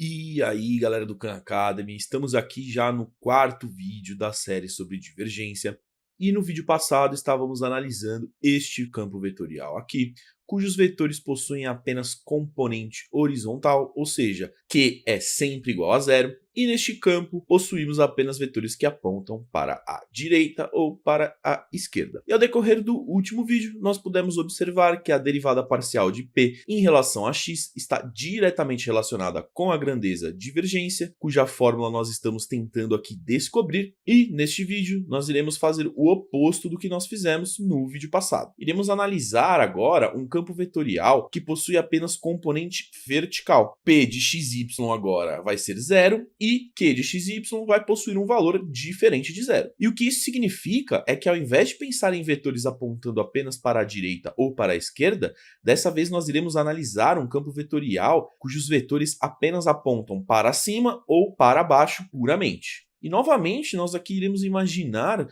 E aí, galera do Khan Academy, estamos aqui já no quarto vídeo da série sobre divergência. E no vídeo passado estávamos analisando este campo vetorial aqui, cujos vetores possuem apenas componente horizontal, ou seja, Q é sempre igual a zero, e neste campo possuímos apenas vetores que apontam para a direita ou para a esquerda. E ao decorrer do último vídeo, nós pudemos observar que a derivada parcial de P em relação a x está diretamente relacionada com a grandeza divergência, cuja fórmula nós estamos tentando aqui descobrir, e neste vídeo nós iremos fazer o oposto do que nós fizemos no vídeo passado. Iremos analisar agora um campo vetorial que possui apenas componente vertical. P de xy agora vai ser zero e Q de xy vai possuir um valor diferente de zero. E o que isso significa é que ao invés de pensar em vetores apontando apenas para a direita ou para a esquerda, dessa vez nós iremos analisar um campo vetorial cujos vetores apenas apontam para cima ou para baixo puramente. E novamente nós aqui iremos imaginar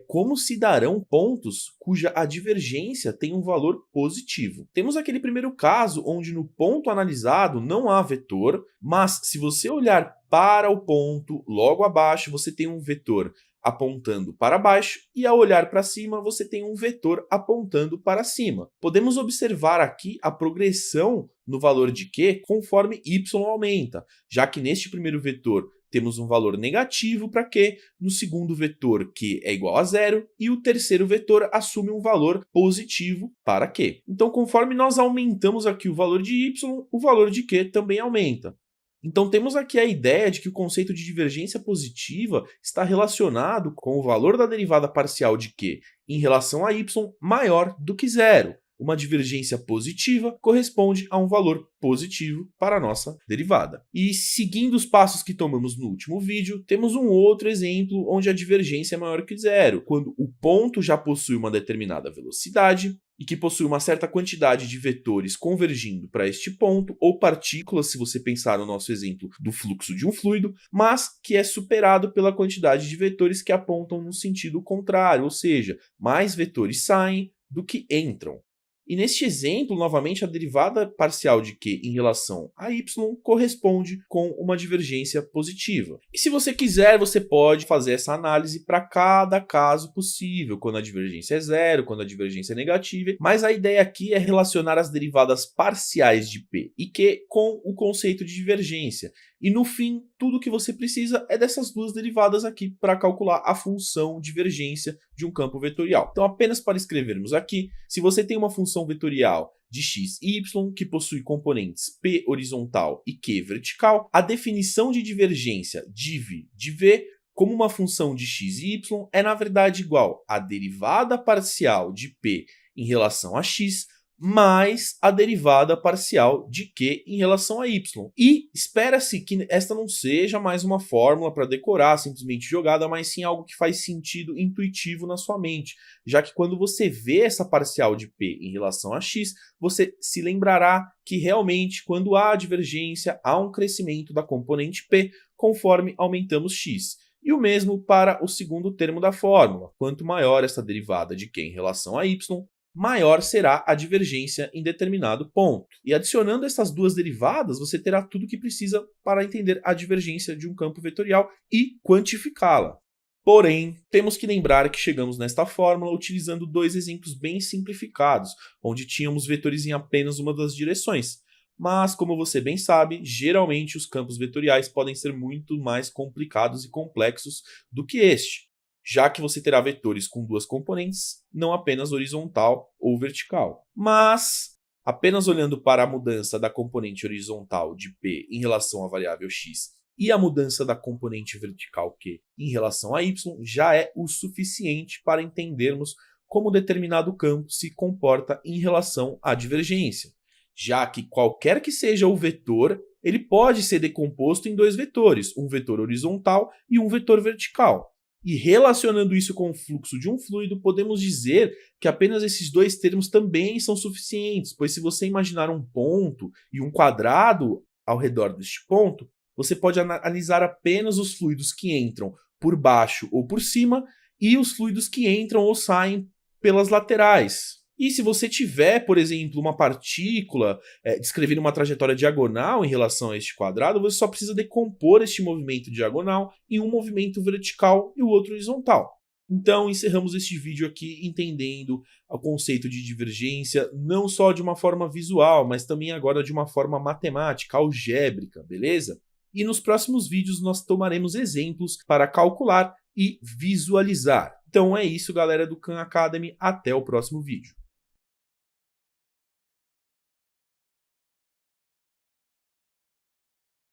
como se darão pontos cuja a divergência tem um valor positivo. Temos aquele primeiro caso onde no ponto analisado não há vetor, mas se você olhar para o ponto logo abaixo, você tem um vetor apontando para baixo, e ao olhar para cima você tem um vetor apontando para cima. Podemos observar aqui a progressão no valor de Q conforme y aumenta, já que neste primeiro vetor temos um valor negativo para Q, no segundo vetor Q é igual a zero, e o terceiro vetor assume um valor positivo para Q. Então, conforme nós aumentamos aqui o valor de y, o valor de Q também aumenta. Então temos aqui a ideia de que o conceito de divergência positiva está relacionado com o valor da derivada parcial de Q em relação a y maior do que zero. Uma divergência positiva corresponde a um valor positivo para a nossa derivada. E seguindo os passos que tomamos no último vídeo, temos um outro exemplo onde a divergência é maior que zero, quando o ponto já possui uma determinada velocidade e que possui uma certa quantidade de vetores convergindo para este ponto, ou partículas, se você pensar no nosso exemplo do fluxo de um fluido, mas que é superado pela quantidade de vetores que apontam no sentido contrário, ou seja, mais vetores saem do que entram. E neste exemplo, novamente, a derivada parcial de Q em relação a y corresponde com uma divergência positiva. E se você quiser, você pode fazer essa análise para cada caso possível, quando a divergência é zero, quando a divergência é negativa, mas a ideia aqui é relacionar as derivadas parciais de P e Q com o conceito de divergência. E no fim, tudo que você precisa é dessas duas derivadas aqui para calcular a função divergência de um campo vetorial. Então, apenas para escrevermos aqui, se você tem uma função vetorial de x e y que possui componentes p horizontal e q vertical, a definição de divergência div de v como uma função de x e y é na verdade igual à derivada parcial de p em relação a x mais a derivada parcial de Q em relação a Y. E espera-se que esta não seja mais uma fórmula para decorar, simplesmente jogada, mas sim algo que faz sentido intuitivo na sua mente, já que quando você vê essa parcial de P em relação a X, você se lembrará que realmente quando há divergência, há um crescimento da componente P conforme aumentamos X. E o mesmo para o segundo termo da fórmula. Quanto maior essa derivada de Q em relação a Y, maior será a divergência em determinado ponto. E adicionando essas duas derivadas, você terá tudo o que precisa para entender a divergência de um campo vetorial e quantificá-la. Porém, temos que lembrar que chegamos nesta fórmula utilizando dois exemplos bem simplificados, onde tínhamos vetores em apenas uma das direções. Mas, como você bem sabe, geralmente os campos vetoriais podem ser muito mais complicados e complexos do que este, já que você terá vetores com duas componentes, não apenas horizontal ou vertical. Mas, apenas olhando para a mudança da componente horizontal de P em relação à variável x e a mudança da componente vertical Q em relação a y, já é o suficiente para entendermos como determinado campo se comporta em relação à divergência, já que qualquer que seja o vetor, ele pode ser decomposto em dois vetores, um vetor horizontal e um vetor vertical. E relacionando isso com o fluxo de um fluido, podemos dizer que apenas esses dois termos também são suficientes, pois se você imaginar um ponto e um quadrado ao redor deste ponto, você pode analisar apenas os fluidos que entram por baixo ou por cima e os fluidos que entram ou saem pelas laterais. E se você tiver, por exemplo, uma partícula descrevendo uma trajetória diagonal em relação a este quadrado, você só precisa decompor este movimento diagonal em um movimento vertical e o outro horizontal. Então, encerramos este vídeo aqui entendendo o conceito de divergência, não só de uma forma visual, mas também agora de uma forma matemática, algébrica, beleza? E nos próximos vídeos nós tomaremos exemplos para calcular e visualizar. Então é isso, galera do Khan Academy. Até o próximo vídeo.